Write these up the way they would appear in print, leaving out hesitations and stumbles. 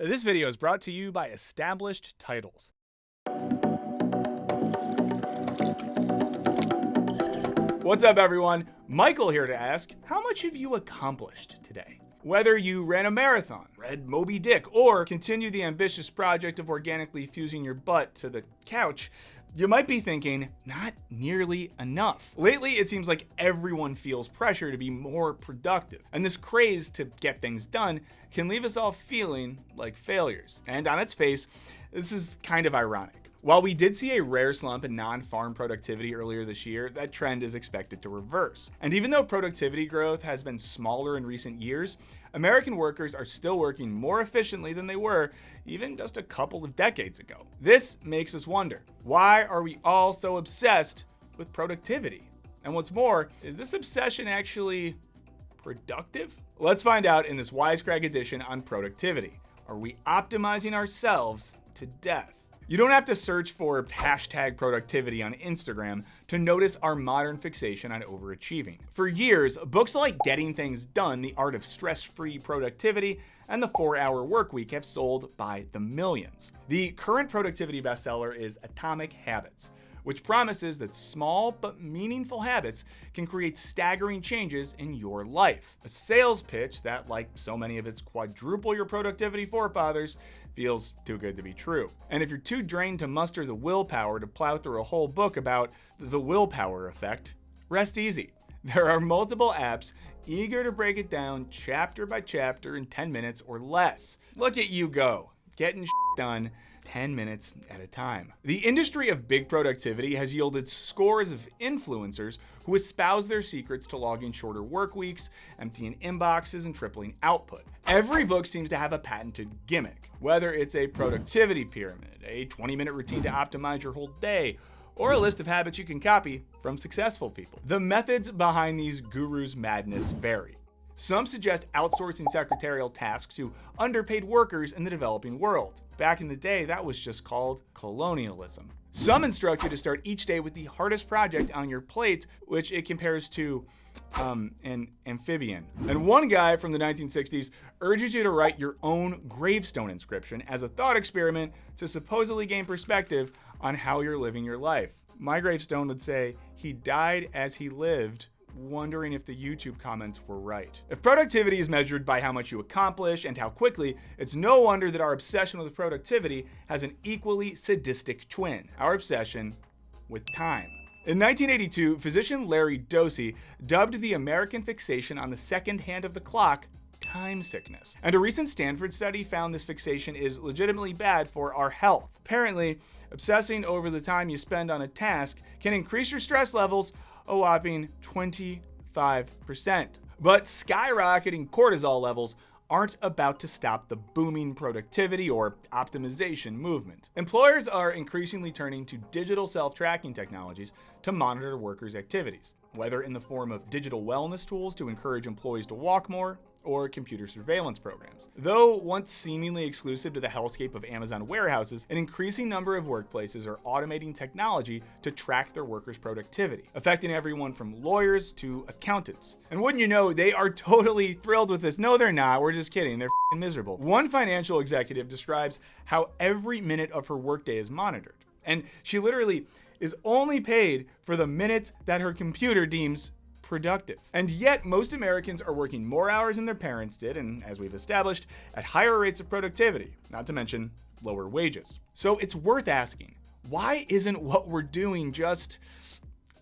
This video is brought to you by Established Titles. What's up, everyone? Michael here to ask, how much have you accomplished today? Whether you ran a marathon, read Moby Dick, or continue the ambitious project of organically fusing your butt to the couch, you might be thinking, not nearly enough. Lately, it seems like everyone feels pressure to be more productive, and this craze to get things done can leave us all feeling like failures. And on its face, this is kind of ironic. While we did see a rare slump in non-farm productivity earlier this year, that trend is expected to reverse. And even though productivity growth has been smaller in recent years, American workers are still working more efficiently than they were even just a couple of decades ago. This makes us wonder, why are we all so obsessed with productivity? And what's more, is this obsession actually productive? Let's find out in this Wisecrack edition on productivity. Are we optimizing ourselves to death? You don't have to search for hashtag productivity on Instagram to notice our modern fixation on overachieving. For years, books like Getting Things Done, The Art of Stress-Free Productivity, and The 4-Hour Workweek have sold by the millions. The current productivity bestseller is Atomic Habits, which promises that small but meaningful habits can create staggering changes in your life. A sales pitch that, like so many of its quadruple your productivity forefathers, feels too good to be true. And if you're too drained to muster the willpower to plow through a whole book about the willpower effect, rest easy. There are multiple apps eager to break it down chapter by chapter in 10 minutes or less. Look at you go, getting done 10 minutes at a time. The industry of big productivity has yielded scores of influencers who espouse their secrets to logging shorter work weeks, emptying inboxes, and tripling output. Every book seems to have a patented gimmick, whether it's a productivity pyramid, a 20-minute routine to optimize your whole day, or a list of habits you can copy from successful people. The methods behind these gurus' madness vary. Some suggest outsourcing secretarial tasks to underpaid workers in the developing world. Back in the day, that was just called colonialism. Some instruct you to start each day with the hardest project on your plate, which it compares to an amphibian. And one guy from the 1960s urges you to write your own gravestone inscription as a thought experiment to supposedly gain perspective on how you're living your life. My gravestone would say, "He died as he lived," wondering if the YouTube comments were right. If productivity is measured by how much you accomplish and how quickly, it's no wonder that our obsession with productivity has an equally sadistic twin, our obsession with time. In 1982, physician Larry Dossey dubbed the American fixation on the second hand of the clock time sickness. And a recent Stanford study found this fixation is legitimately bad for our health. Apparently, obsessing over the time you spend on a task can increase your stress levels a whopping 25%. But skyrocketing cortisol levels aren't about to stop the booming productivity or optimization movement. Employers are increasingly turning to digital self-tracking technologies to monitor workers' activities, whether in the form of digital wellness tools to encourage employees to walk more, or computer surveillance programs. Though once seemingly exclusive to the hellscape of Amazon warehouses, an increasing number of workplaces are automating technology to track their workers' productivity, affecting everyone from lawyers to accountants. And wouldn't you know, they are totally thrilled with this. No, they're not. We're just kidding. They're miserable. One financial executive describes how every minute of her workday is monitored, and she literally is only paid for the minutes that her computer deems productive. And yet, most Americans are working more hours than their parents did, and as we've established, at higher rates of productivity, not to mention lower wages. So it's worth asking, why isn't what we're doing just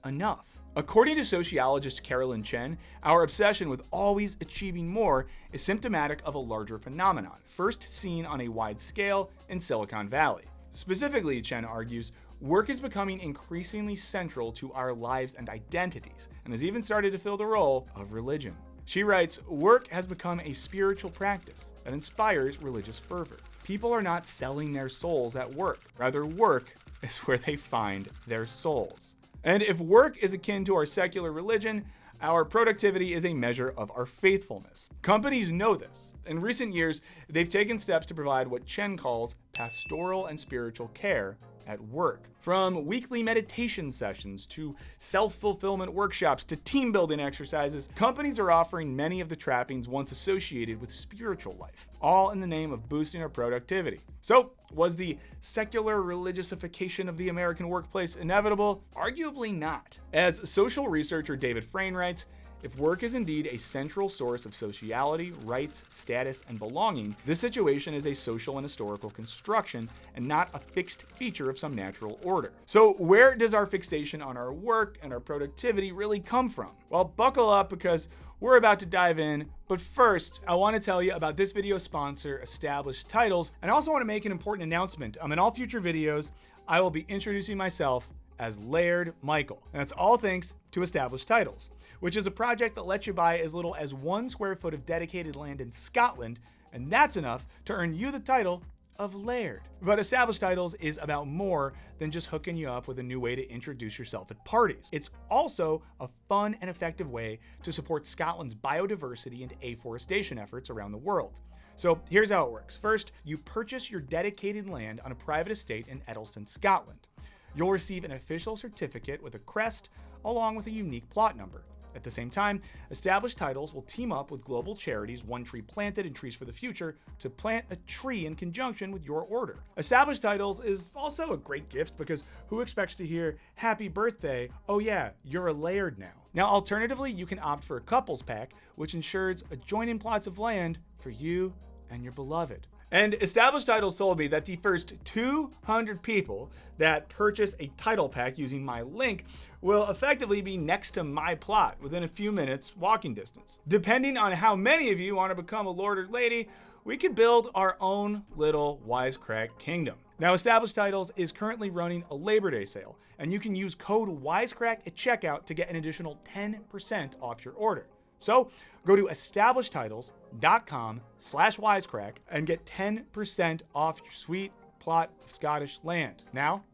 enough? According to sociologist Carolyn Chen, our obsession with always achieving more is symptomatic of a larger phenomenon, first seen on a wide scale in Silicon Valley. Specifically, Chen argues, work is becoming increasingly central to our lives and identities, and has even started to fill the role of religion. She writes, work has become a spiritual practice that inspires religious fervor. People are not selling their souls at work. Rather, work is where they find their souls. And if work is akin to our secular religion, our productivity is a measure of our faithfulness. Companies know this. In recent years, they've taken steps to provide what Chen calls pastoral and spiritual care at work. From weekly meditation sessions to self-fulfillment workshops to team building exercises, companies are offering many of the trappings once associated with spiritual life, all in the name of boosting our productivity. So, was the secular religiousification of the American workplace inevitable? Arguably not. As social researcher David Frayne writes, if work is indeed a central source of sociality, rights, status, and belonging, this situation is a social and historical construction and not a fixed feature of some natural order. So where does our fixation on our work and our productivity really come from? Well, buckle up because we're about to dive in, but first, I want to tell you about this video sponsor, Established Titles, and I also want to make an important announcement. In all future videos, I will be introducing myself as Laird Michael, and that's all thanks to Established Titles, which is a project that lets you buy as little as 1 square foot of dedicated land in Scotland, and that's enough to earn you the title of Laird. But Established Titles is about more than just hooking you up with a new way to introduce yourself at parties. It's also a fun and effective way to support Scotland's biodiversity and afforestation efforts around the world. So here's how it works. First, you purchase your dedicated land on a private estate in Edelston, Scotland. You'll receive an official certificate with a crest along with a unique plot number. At the same time, Established Titles will team up with global charities One Tree Planted and Trees for the Future to plant a tree in conjunction with your order. Established Titles is also a great gift because who expects to hear, "Happy birthday, oh yeah, you're a Laird now." Now, alternatively, you can opt for a couples pack, which ensures adjoining plots of land for you and your beloved. And Established Titles told me that the first 200 people that purchase a title pack using my link will effectively be next to my plot within a few minutes walking distance. Depending on how many of you want to become a lord or lady, we could build our own little Wisecrack kingdom. Now, Established Titles is currently running a Labor Day sale, and you can use code Wisecrack at checkout to get an additional 10% off your order. So go to establishedtitles.com/wisecrack and get 10% off your sweet plot of Scottish land. Now,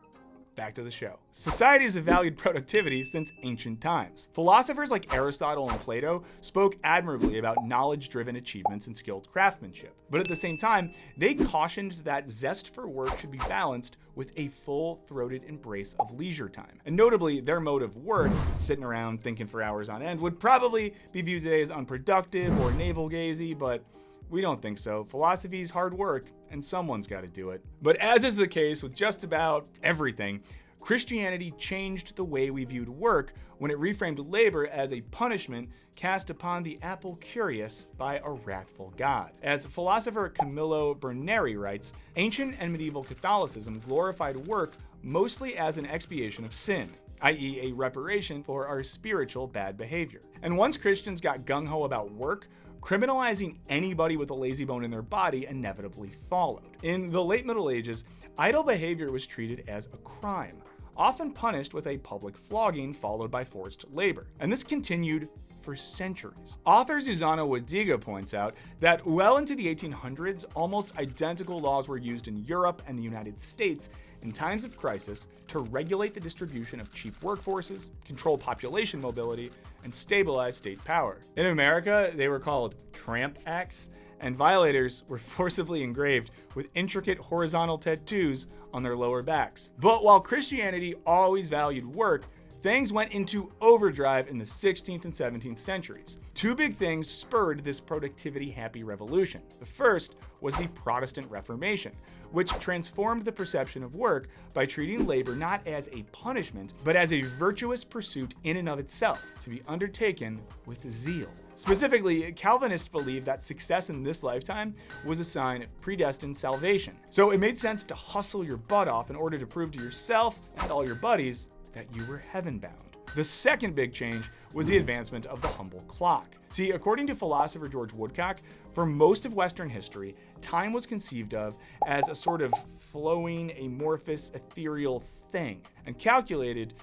back to the show. Societies have valued productivity since ancient times. Philosophers like Aristotle and Plato spoke admirably about knowledge-driven achievements and skilled craftsmanship. But at the same time, they cautioned that zest for work should be balanced with a full-throated embrace of leisure time. And notably, their mode of work, sitting around thinking for hours on end, would probably be viewed today as unproductive or navel-gazy, but we don't think so. Philosophy is hard work, and someone's got to do it. But as is the case with just about everything, Christianity changed the way we viewed work when it reframed labor as a punishment cast upon the apple curious by a wrathful God. As philosopher Camillo Berneri writes, ancient and medieval Catholicism glorified work mostly as an expiation of sin, i.e. a reparation for our spiritual bad behavior. And once Christians got gung-ho about work, criminalizing anybody with a lazy bone in their body inevitably followed. In the late Middle Ages, idle behavior was treated as a crime, often punished with a public flogging followed by forced labor. And this continued for centuries. Author Zuzana Wadiga points out that well into the 1800s, almost identical laws were used in Europe and the United States in times of crisis to regulate the distribution of cheap workforces, control population mobility, and stabilize state power. In America, they were called Tramp Acts, and violators were forcibly engraved with intricate horizontal tattoos on their lower backs. But while Christianity always valued work, things went into overdrive in the 16th and 17th centuries. Two big things spurred this productivity-happy revolution. The first was the Protestant Reformation, which transformed the perception of work by treating labor not as a punishment, but as a virtuous pursuit in and of itself, to be undertaken with zeal. Specifically, Calvinists believed that success in this lifetime was a sign of predestined salvation. So it made sense to hustle your butt off in order to prove to yourself and all your buddies that you were heaven-bound. The second big change was the advancement of the humble clock. See, according to philosopher George Woodcock, for most of Western history, time was conceived of as a sort of flowing, amorphous, ethereal thing, and calculated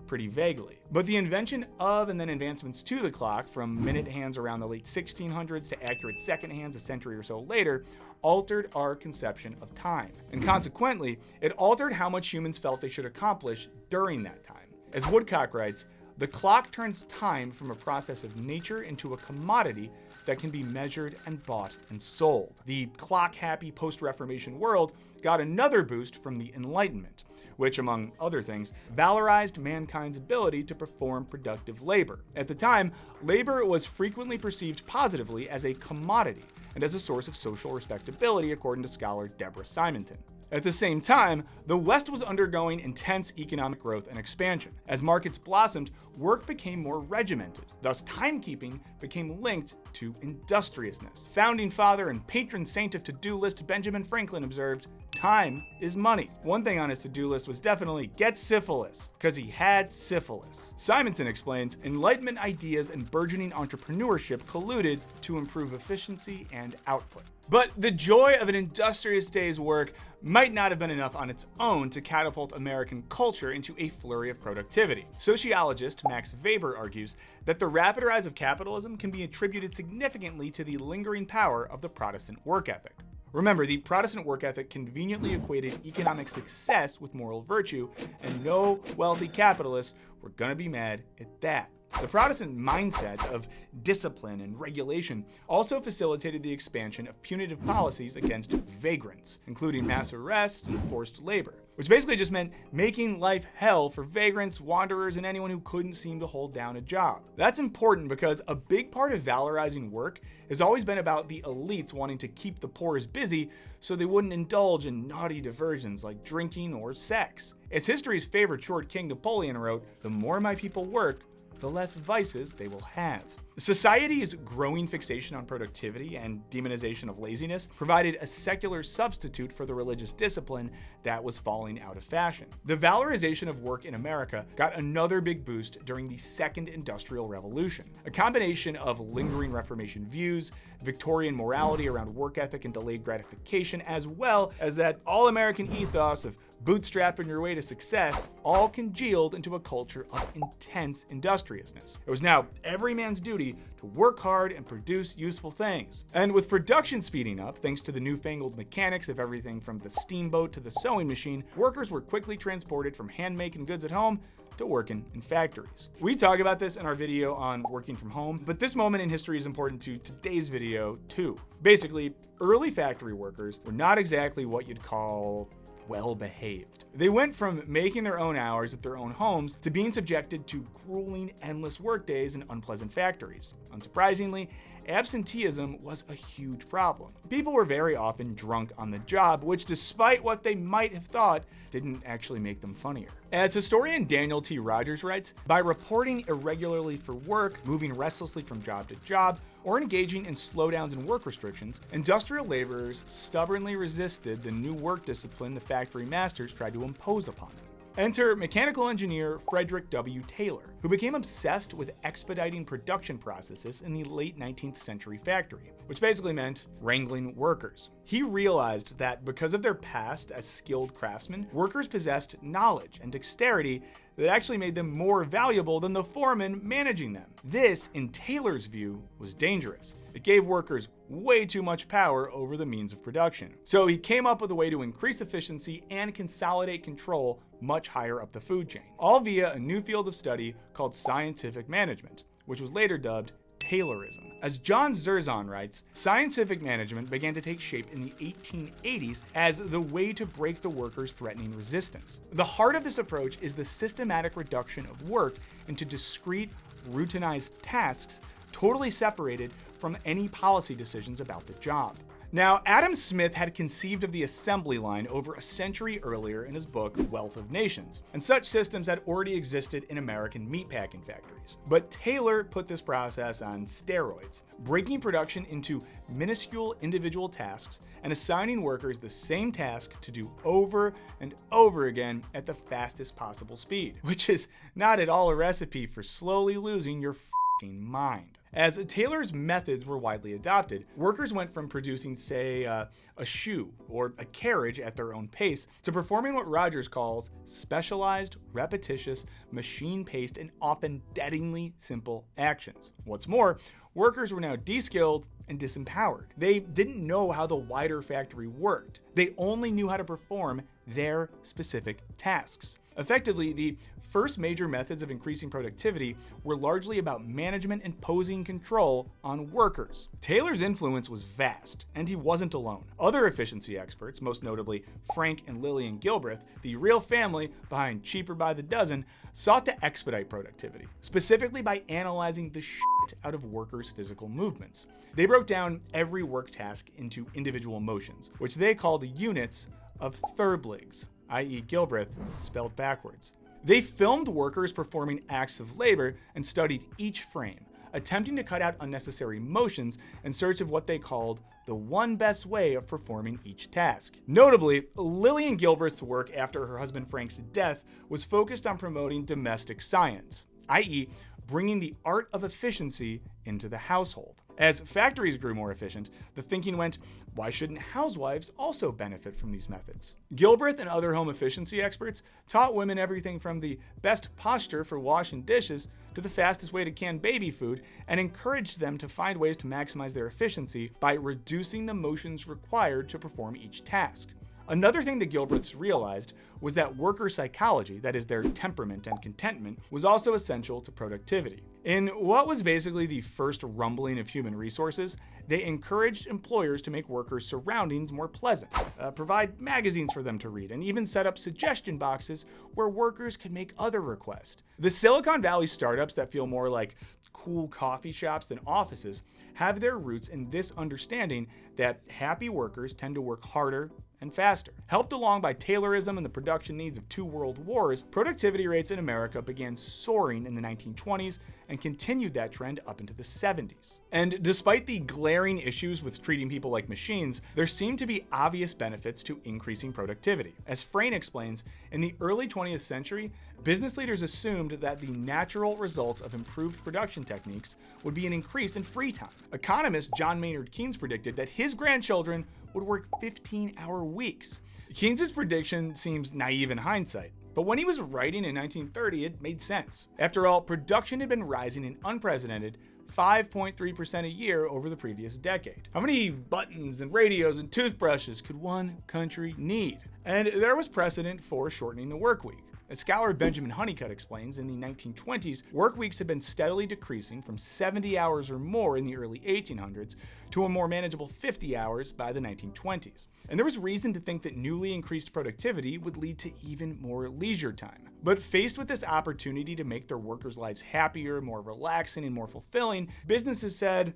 pretty vaguely. But the invention of and then advancements to the clock, from minute hands around the late 1600s to accurate second hands a century or so later, altered our conception of time. And consequently, it altered how much humans felt they should accomplish during that time. As Woodcock writes, the clock turns time from a process of nature into a commodity that can be measured and bought and sold. The clock-happy post-Reformation world got another boost from the Enlightenment, which, among other things, valorized mankind's ability to perform productive labor. At the time, labor was frequently perceived positively as a commodity and as a source of social respectability, according to scholar Deborah Simonton. At the same time, the West was undergoing intense economic growth and expansion. As markets blossomed, work became more regimented. Thus, timekeeping became linked to industriousness. Founding father and patron saint of to-do list Benjamin Franklin observed, "Time is money." One thing on his to-do list was definitely get syphilis, because he had syphilis. Simonton explains, Enlightenment ideas and burgeoning entrepreneurship colluded to improve efficiency and output. But the joy of an industrious day's work might not have been enough on its own to catapult American culture into a flurry of productivity. Sociologist Max Weber argues that the rapid rise of capitalism can be attributed significantly to the lingering power of the Protestant work ethic. Remember, the Protestant work ethic conveniently equated economic success with moral virtue, and no wealthy capitalists were gonna be mad at that. The Protestant mindset of discipline and regulation also facilitated the expansion of punitive policies against vagrants, including mass arrests and forced labor, which basically just meant making life hell for vagrants, wanderers, and anyone who couldn't seem to hold down a job. That's important because a big part of valorizing work has always been about the elites wanting to keep the poor busy so they wouldn't indulge in naughty diversions like drinking or sex. As history's favorite short king Napoleon wrote, "The more my people work, the less vices they will have." Society's growing fixation on productivity and demonization of laziness provided a secular substitute for the religious discipline that was falling out of fashion. The valorization of work in America got another big boost during the Second Industrial Revolution. A combination of lingering Reformation views, Victorian morality around work ethic and delayed gratification, as well as that all-American ethos of bootstrapping your way to success, all congealed into a culture of intense industriousness. It was now every man's duty to work hard and produce useful things. And with production speeding up, thanks to the newfangled mechanics of everything from the steamboat to the sewing machine, workers were quickly transported from hand-making goods at home to working in factories. We talk about this in our video on working from home, but this moment in history is important to today's video too. Basically, early factory workers were not exactly what you'd call well-behaved. They went from making their own hours at their own homes to being subjected to grueling, endless workdays in unpleasant factories. Unsurprisingly, absenteeism was a huge problem. People were very often drunk on the job, which, despite what they might have thought, didn't actually make them funnier. As historian Daniel T. Rogers writes, by reporting irregularly for work, moving restlessly from job to job, or engaging in slowdowns and work restrictions, industrial laborers stubbornly resisted the new work discipline the factory masters tried to impose upon them. Enter mechanical engineer Frederick W. Taylor, who became obsessed with expediting production processes in the late 19th century factory, which basically meant wrangling workers. He realized that because of their past as skilled craftsmen, workers possessed knowledge and dexterity that actually made them more valuable than the foreman managing them. This, in Taylor's view, was dangerous. It gave workers way too much power over the means of production. So he came up with a way to increase efficiency and consolidate control much higher up the food chain, all via a new field of study called scientific management, which was later dubbed Taylorism. As John Zerzan writes, scientific management began to take shape in the 1880s as the way to break the workers' threatening resistance. The heart of this approach is the systematic reduction of work into discrete, routinized tasks totally separated from any policy decisions about the job. Now, Adam Smith had conceived of the assembly line over a century earlier in his book, Wealth of Nations, and such systems had already existed in American meatpacking factories. But Taylor put this process on steroids, breaking production into minuscule individual tasks and assigning workers the same task to do over and over again at the fastest possible speed, which is not at all a recipe for slowly losing your mind. As Taylor's methods were widely adopted, workers went from producing, say, a shoe or a carriage at their own pace to performing what Rogers calls specialized, repetitious, machine-paced, and often deadeningly simple actions. What's more, workers were now de-skilled and disempowered. They didn't know how the wider factory worked. They only knew how to perform their specific tasks. Effectively, the first major methods of increasing productivity were largely about management imposing control on workers. Taylor's influence was vast, and he wasn't alone. Other efficiency experts, most notably Frank and Lillian Gilbreth, the real family behind Cheaper by the Dozen, sought to expedite productivity, specifically by analyzing the shit out of workers' physical movements. They broke down every work task into individual motions, which they called units of Thurbligs, i.e. Gilbreth, spelled backwards. They filmed workers performing acts of labor and studied each frame, attempting to cut out unnecessary motions in search of what they called the one best way of performing each task. Notably, Lillian Gilbreth's work after her husband Frank's death was focused on promoting domestic science, i.e. bringing the art of efficiency into the household. As factories grew more efficient, the thinking went, why shouldn't housewives also benefit from these methods? Gilbreth and other home efficiency experts taught women everything from the best posture for washing dishes to the fastest way to can baby food, and encouraged them to find ways to maximize their efficiency by reducing the motions required to perform each task. Another thing the Gilbreths realized was that worker psychology, that is their temperament and contentment, was also essential to productivity. In what was basically the first rumbling of human resources, they encouraged employers to make workers' surroundings more pleasant, provide magazines for them to read, and even set up suggestion boxes where workers could make other requests. The Silicon Valley startups that feel more like cool coffee shops than offices have their roots in this understanding that happy workers tend to work harder and faster. Helped along by Taylorism and the production needs of 2 world wars, productivity rates in America began soaring in the 1920s and continued that trend up into the 70s. And despite the glaring issues with treating people like machines, there seemed to be obvious benefits to increasing productivity. As Frayne explains, in the early 20th century, business leaders assumed that the natural results of improved production techniques would be an increase in free time. Economist John Maynard Keynes predicted that his grandchildren would work 15-hour weeks. Keynes's prediction seems naive in hindsight, but when he was writing in 1930, it made sense. After all, production had been rising an unprecedented 5.3% a year over the previous decade. How many buttons and radios and toothbrushes could one country need? And there was precedent for shortening the work week. As scholar Benjamin Honeycutt explains, in the 1920s, work weeks had been steadily decreasing from 70 hours or more in the early 1800s to a more manageable 50 hours by the 1920s. And there was reason to think that newly increased productivity would lead to even more leisure time. But faced with this opportunity to make their workers' lives happier, more relaxing, and more fulfilling, businesses said,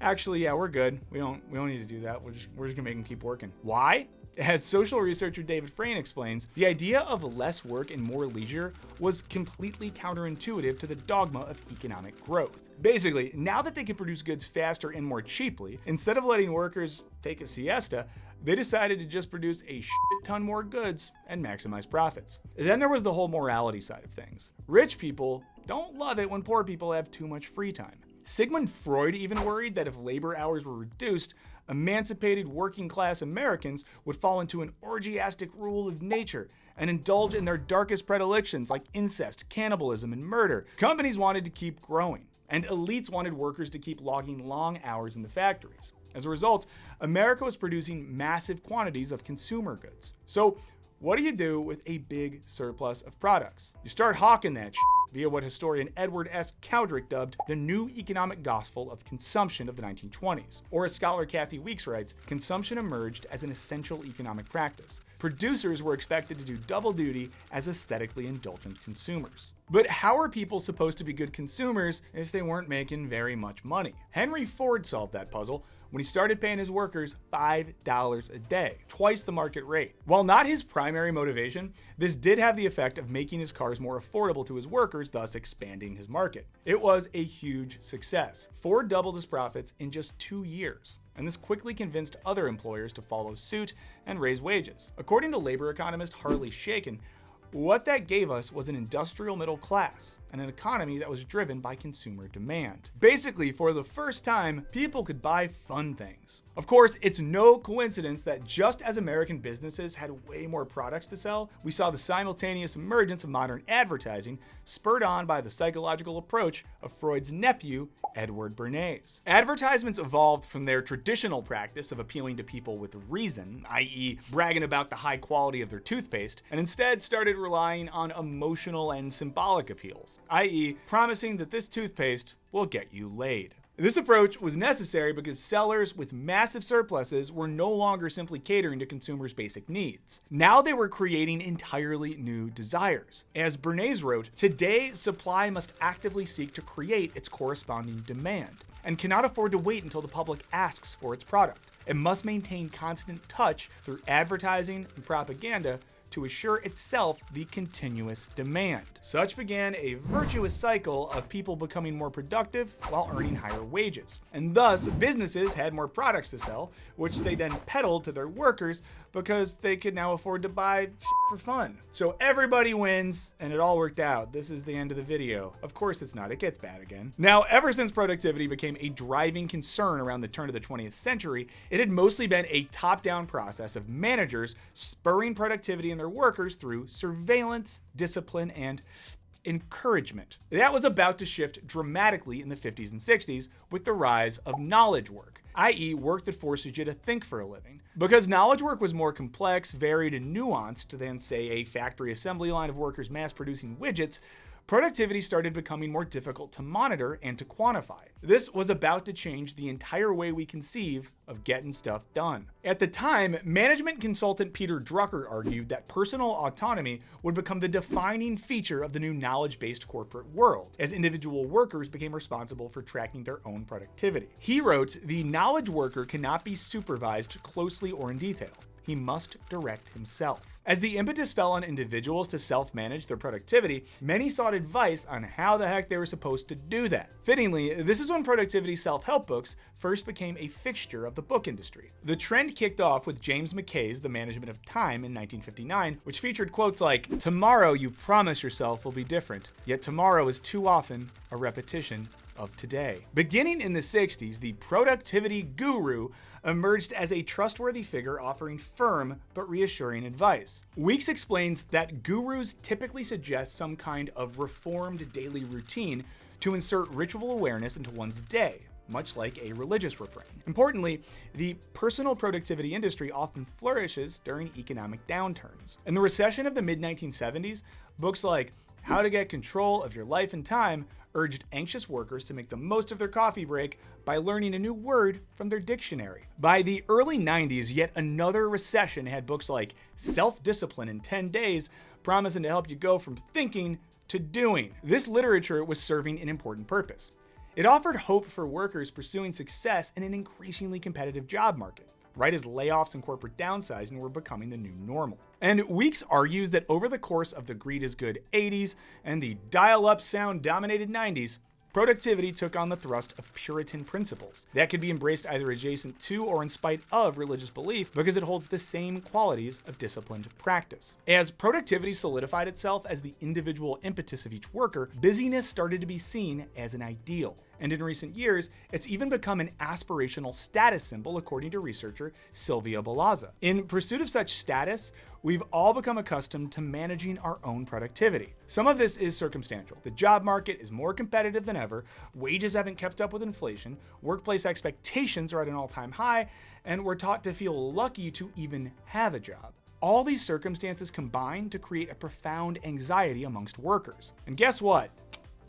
actually, yeah, we're good. We don't need to do that. We're just gonna make them keep working. Why? As social researcher David Frayne explains, the idea of less work and more leisure was completely counterintuitive to the dogma of economic growth. Basically, now that they can produce goods faster and more cheaply, instead of letting workers take a siesta, they decided to just produce a shit ton more goods and maximize profits. Then there was the whole morality side of things. Rich people don't love it when poor people have too much free time. Sigmund Freud even worried that if labor hours were reduced, emancipated working-class Americans would fall into an orgiastic rule of nature and indulge in their darkest predilections like incest, cannibalism, and murder. Companies wanted to keep growing, and elites wanted workers to keep logging long hours in the factories. As a result, America was producing massive quantities of consumer goods. So, what do you do with a big surplus of products? You start hawking that shit via what historian Edward S. Cowdrick dubbed the new economic gospel of consumption of the 1920s. Or as scholar Kathy Weeks writes, consumption emerged as an essential economic practice. Producers were expected to do double duty as aesthetically indulgent consumers. But how are people supposed to be good consumers if they weren't making very much money? Henry Ford solved that puzzle when he started paying his workers $5 a day, twice the market rate. While not his primary motivation, this did have the effect of making his cars more affordable to his workers, thus expanding his market. It was a huge success. Ford doubled his profits in just 2 years, and this quickly convinced other employers to follow suit and raise wages. According to labor economist Harley Shaken, what that gave us was an industrial middle class, and an economy that was driven by consumer demand. Basically, for the first time, people could buy fun things. Of course, it's no coincidence that just as American businesses had way more products to sell, we saw the simultaneous emergence of modern advertising, spurred on by the psychological approach of Freud's nephew, Edward Bernays. Advertisements evolved from their traditional practice of appealing to people with reason, i.e., bragging about the high quality of their toothpaste, and instead started relying on emotional and symbolic appeals, i.e., promising that this toothpaste will get you laid. This approach was necessary because sellers with massive surpluses were no longer simply catering to consumers' basic needs. Now they were creating entirely new desires. As Bernays wrote, "Today, supply must actively seek to create its corresponding demand, and cannot afford to wait until the public asks for its product. It must maintain constant touch through advertising and propaganda to assure itself the continuous demand." Such began a virtuous cycle of people becoming more productive while earning higher wages. And thus, businesses had more products to sell, which they then peddled to their workers because they could now afford to buy shit for fun. So everybody wins, and it all worked out. This is the end of the video. Of course it's not, it gets bad again. Now, ever since productivity became a driving concern around the turn of the 20th century, it had mostly been a top-down process of managers spurring productivity in their workers through surveillance, discipline, and encouragement. That was about to shift dramatically in the 50s and 60s with the rise of knowledge work, i.e. work that forces you to think for a living. Because knowledge work was more complex, varied, and nuanced than, say, a factory assembly line of workers mass-producing widgets, productivity started becoming more difficult to monitor and to quantify. This was about to change the entire way we conceive of getting stuff done. At the time, management consultant Peter Drucker argued that personal autonomy would become the defining feature of the new knowledge-based corporate world, as individual workers became responsible for tracking their own productivity. He wrote, "The knowledge worker cannot be supervised closely or in detail. He must direct himself." As the impetus fell on individuals to self-manage their productivity, many sought advice on how the heck they were supposed to do that. Fittingly, this is when productivity self-help books first became a fixture of the book industry. The trend kicked off with James McKay's The Management of Time in 1959, which featured quotes like, "Tomorrow you promise yourself will be different, yet tomorrow is too often a repetition of today." Beginning in the 60s, the productivity guru emerged as a trustworthy figure offering firm but reassuring advice. Weeks explains that gurus typically suggest some kind of reformed daily routine to insert ritual awareness into one's day, much like a religious refrain. Importantly, the personal productivity industry often flourishes during economic downturns. In the recession of the mid-1970s, books like How to Get Control of Your Life and Time urged anxious workers to make the most of their coffee break by learning a new word from their dictionary. By the early 90s, yet another recession had books like Self-Discipline in 10 Days, promising to help you go from thinking to doing. This literature was serving an important purpose. It offered hope for workers pursuing success in an increasingly competitive job market, right as layoffs and corporate downsizing were becoming the new normal. And Weeks argues that over the course of the greed is good 80s and the dial-up sound dominated 90s, productivity took on the thrust of Puritan principles that could be embraced either adjacent to or in spite of religious belief because it holds the same qualities of disciplined practice. As productivity solidified itself as the individual impetus of each worker, busyness started to be seen as an ideal. And in recent years, it's even become an aspirational status symbol, according to researcher Silvia Balazza. In pursuit of such status, we've all become accustomed to managing our own productivity. Some of this is circumstantial. The job market is more competitive than ever, wages haven't kept up with inflation, workplace expectations are at an all-time high, and we're taught to feel lucky to even have a job. All these circumstances combine to create a profound anxiety amongst workers. And guess what?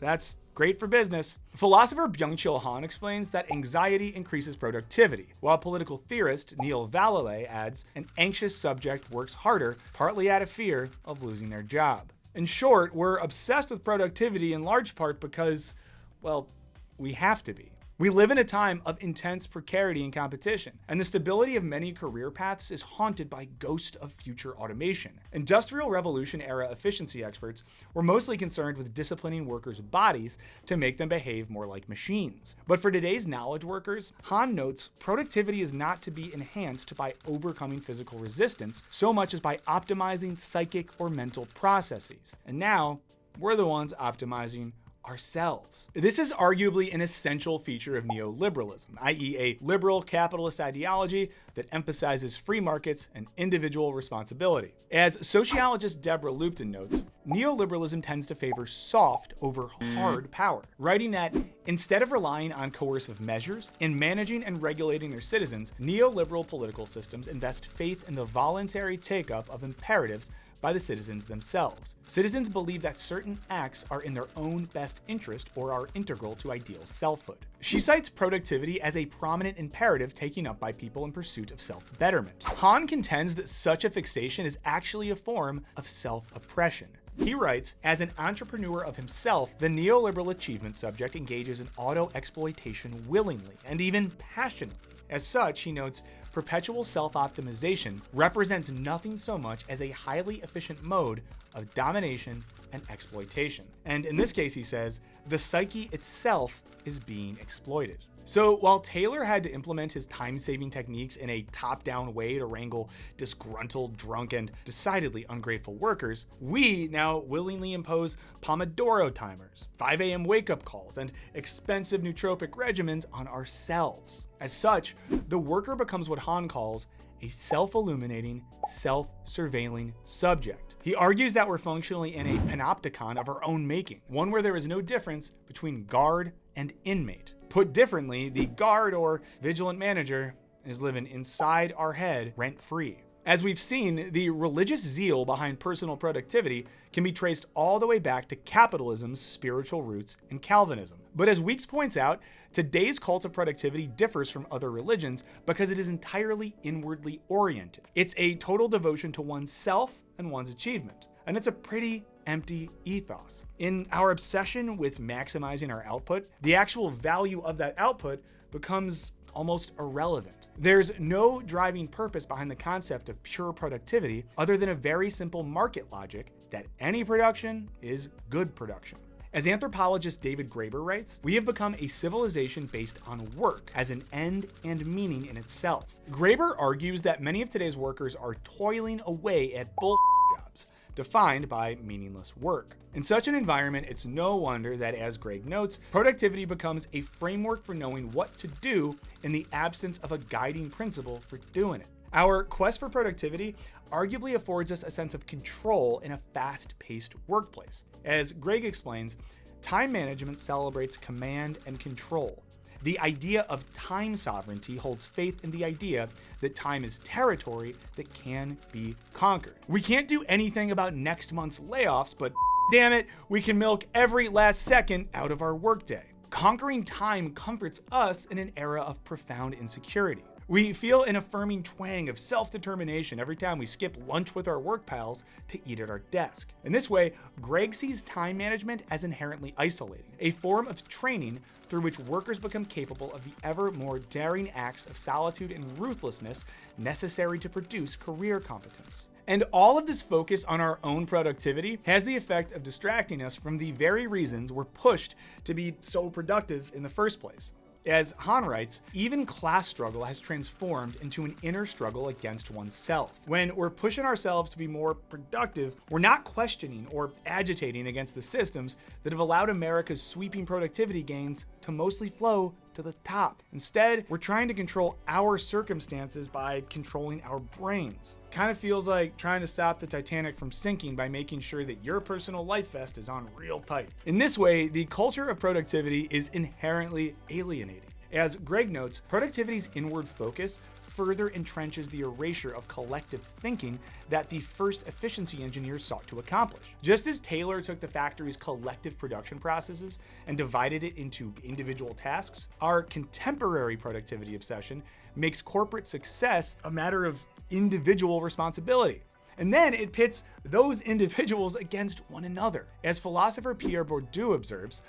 That's great for business. Philosopher Byung-Chul Han explains that anxiety increases productivity, while political theorist Neil Vallalay adds an anxious subject works harder, partly out of fear of losing their job. In short, we're obsessed with productivity in large part because, well, we have to be. We live in a time of intense precarity and competition, and the stability of many career paths is haunted by ghosts of future automation. Industrial Revolution era efficiency experts were mostly concerned with disciplining workers' bodies to make them behave more like machines. But for today's knowledge workers, Han notes productivity is not to be enhanced by overcoming physical resistance so much as by optimizing psychic or mental processes. And now, we're the ones optimizing ourselves. This is arguably an essential feature of neoliberalism, i.e. a liberal capitalist ideology that emphasizes free markets and individual responsibility. As sociologist Deborah Lupton notes, neoliberalism tends to favor soft over hard power, writing that instead of relying on coercive measures in managing and regulating their citizens, neoliberal political systems invest faith in the voluntary take-up of imperatives by the citizens themselves. Citizens believe that certain acts are in their own best interest or are integral to ideal selfhood. She cites productivity as a prominent imperative taken up by people in pursuit of self-betterment. Hahn contends that such a fixation is actually a form of self-oppression. He writes, as an entrepreneur of himself, the neoliberal achievement subject engages in auto-exploitation willingly and even passionately. As such, he notes, perpetual self-optimization represents nothing so much as a highly efficient mode of domination and exploitation. And in this case, he says, the psyche itself is being exploited. So while Taylor had to implement his time-saving techniques in a top-down way to wrangle disgruntled, drunk, and decidedly ungrateful workers, we now willingly impose Pomodoro timers, 5 a.m. wake-up calls, and expensive nootropic regimens on ourselves. As such, the worker becomes what Hahn calls a self-illuminating, self-surveilling subject. He argues that we're functionally in a panopticon of our own making, one where there is no difference between guard and inmate. Put differently, the guard or vigilant manager is living inside our head rent-free. As we've seen, the religious zeal behind personal productivity can be traced all the way back to capitalism's spiritual roots in Calvinism. But as Weeks points out, today's cult of productivity differs from other religions because it is entirely inwardly oriented. It's a total devotion to oneself and one's achievement. And it's a pretty empty ethos. In our obsession with maximizing our output, the actual value of that output becomes almost irrelevant. There's no driving purpose behind the concept of pure productivity other than a very simple market logic that any production is good production. As anthropologist David Graeber writes, we have become a civilization based on work as an end and meaning in itself. Graeber argues that many of today's workers are toiling away at bullshit jobs, defined by meaningless work. In such an environment, it's no wonder that, as Gregg notes, productivity becomes a framework for knowing what to do in the absence of a guiding principle for doing it. Our quest for productivity arguably affords us a sense of control in a fast-paced workplace. As Gregg explains, time management celebrates command and control. The idea of time sovereignty holds faith in the idea that time is territory that can be conquered. We can't do anything about next month's layoffs, but damn it, we can milk every last second out of our workday. Conquering time comforts us in an era of profound insecurity. We feel an affirming twang of self-determination every time we skip lunch with our work pals to eat at our desk. In this way, Gregg sees time management as inherently isolating, a form of training through which workers become capable of the ever more daring acts of solitude and ruthlessness necessary to produce career competence. And all of this focus on our own productivity has the effect of distracting us from the very reasons we're pushed to be so productive in the first place. As Hahn writes, even class struggle has transformed into an inner struggle against oneself. When we're pushing ourselves to be more productive, we're not questioning or agitating against the systems that have allowed America's sweeping productivity gains to mostly flow to the top. Instead, we're trying to control our circumstances by controlling our brains. Kind of feels like trying to stop the Titanic from sinking by making sure that your personal life vest is on real tight. In this way, the culture of productivity is inherently alienating. As Gregg notes, productivity's inward focus further entrenches the erasure of collective thinking that the first efficiency engineers sought to accomplish. Just as Taylor took the factory's collective production processes and divided it into individual tasks, our contemporary productivity obsession makes corporate success a matter of individual responsibility. And then it pits those individuals against one another. As philosopher Pierre Bourdieu observes,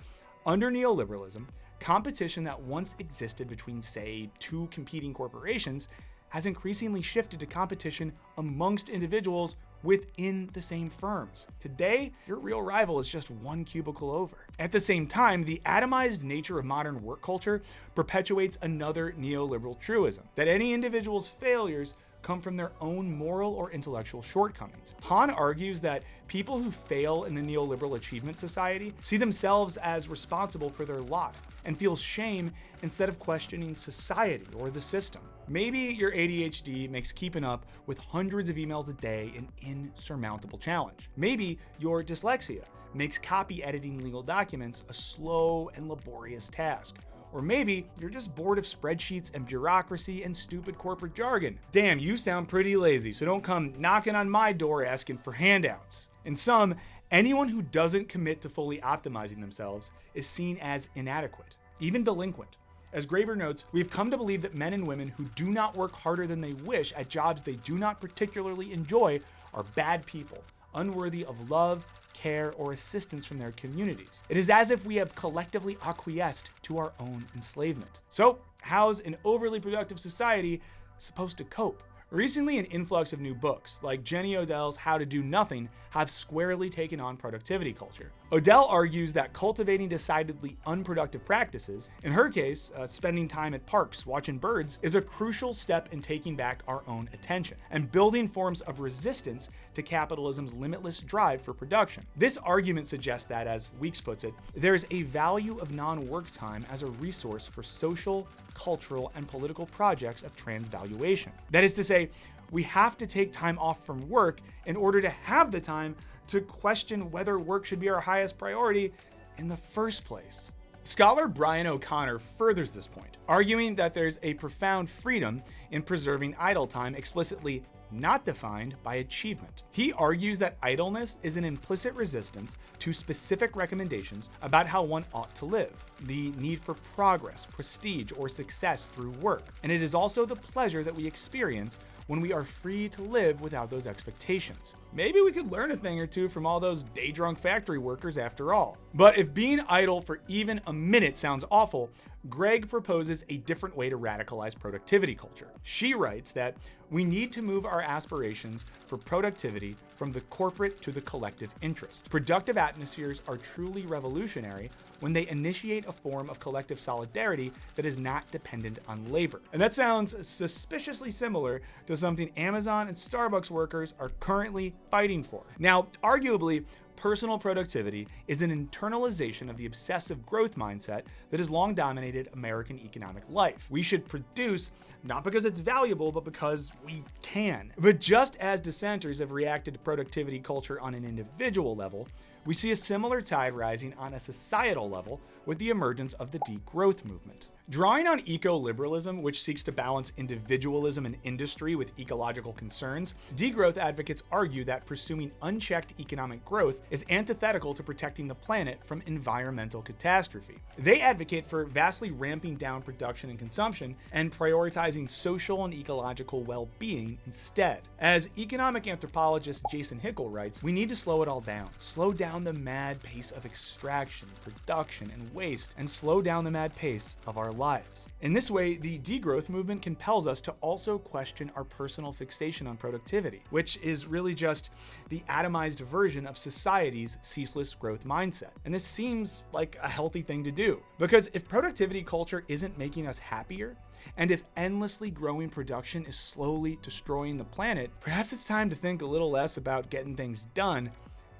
under neoliberalism, competition that once existed between, say, two competing corporations has increasingly shifted to competition amongst individuals within the same firms. Today, your real rival is just one cubicle over. At the same time, the atomized nature of modern work culture perpetuates another neoliberal truism, that any individual's failures come from their own moral or intellectual shortcomings. Hahn argues that people who fail in the neoliberal achievement society see themselves as responsible for their lot and feel shame instead of questioning society or the system. Maybe your ADHD makes keeping up with hundreds of emails a day an insurmountable challenge. Maybe your dyslexia makes copy editing legal documents a slow and laborious task. Or maybe you're just bored of spreadsheets and bureaucracy and stupid corporate jargon. Damn, you sound pretty lazy, so don't come knocking on my door asking for handouts. In sum, anyone who doesn't commit to fully optimizing themselves is seen as inadequate, even delinquent. As Graeber notes, we've come to believe that men and women who do not work harder than they wish at jobs they do not particularly enjoy are bad people, unworthy of love, care, or assistance from their communities. It is as if we have collectively acquiesced to our own enslavement. So, how's an overly productive society supposed to cope? Recently, an influx of new books, like Jenny Odell's How to Do Nothing, have squarely taken on productivity culture. Odell argues that cultivating decidedly unproductive practices, in her case, spending time at parks watching birds, is a crucial step in taking back our own attention and building forms of resistance to capitalism's limitless drive for production. This argument suggests that, as Weeks puts it, there is a value of non-work time as a resource for social, cultural, and political projects of transvaluation. That is to say, we have to take time off from work in order to have the time to question whether work should be our highest priority in the first place. Scholar Brian O'Connor furthers this point, arguing that there's a profound freedom in preserving idle time explicitly not defined by achievement. He argues that idleness is an implicit resistance to specific recommendations about how one ought to live, the need for progress, prestige, or success through work, and it is also the pleasure that we experience when we are free to live without those expectations. Maybe we could learn a thing or two from all those day-drunk factory workers after all. But if being idle for even a minute sounds awful, Gregg proposes a different way to radicalize productivity culture. She writes that we need to move our aspirations for productivity from the corporate to the collective interest. Productive atmospheres are truly revolutionary when they initiate a form of collective solidarity that is not dependent on labor. And that sounds suspiciously similar to something Amazon and Starbucks workers are currently fighting for. Now, arguably, personal productivity is an internalization of the obsessive growth mindset that has long dominated American economic life. We should produce not because it's valuable, but because we can. But just as dissenters have reacted to productivity culture on an individual level, we see a similar tide rising on a societal level with the emergence of the degrowth movement. Drawing on eco-liberalism, which seeks to balance individualism and industry with ecological concerns, degrowth advocates argue that pursuing unchecked economic growth is antithetical to protecting the planet from environmental catastrophe. They advocate for vastly ramping down production and consumption and prioritizing social and ecological well-being instead. As economic anthropologist Jason Hickel writes, we need to slow it all down. Slow down the mad pace of extraction, production, and waste, and slow down the mad pace of our lives. In this way, the degrowth movement compels us to also question our personal fixation on productivity, which is really just the atomized version of society's ceaseless growth mindset. And this seems like a healthy thing to do, because if productivity culture isn't making us happier, and if endlessly growing production is slowly destroying the planet, perhaps it's time to think a little less about getting things done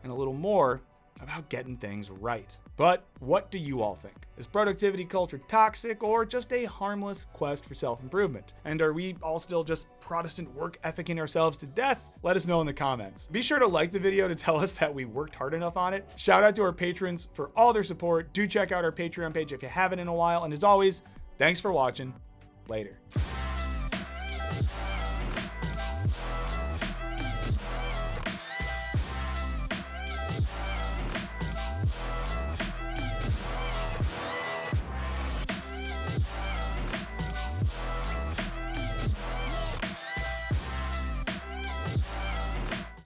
and a little more about getting things right. But what do you all think? Is productivity culture toxic or just a harmless quest for self-improvement? And are we all still just Protestant work ethicing ourselves to death? Let us know in the comments. Be sure to like the video to tell us that we worked hard enough on it. Shout out to our patrons for all their support. Do check out our Patreon page if you haven't in a while. And as always, thanks for watching. Later.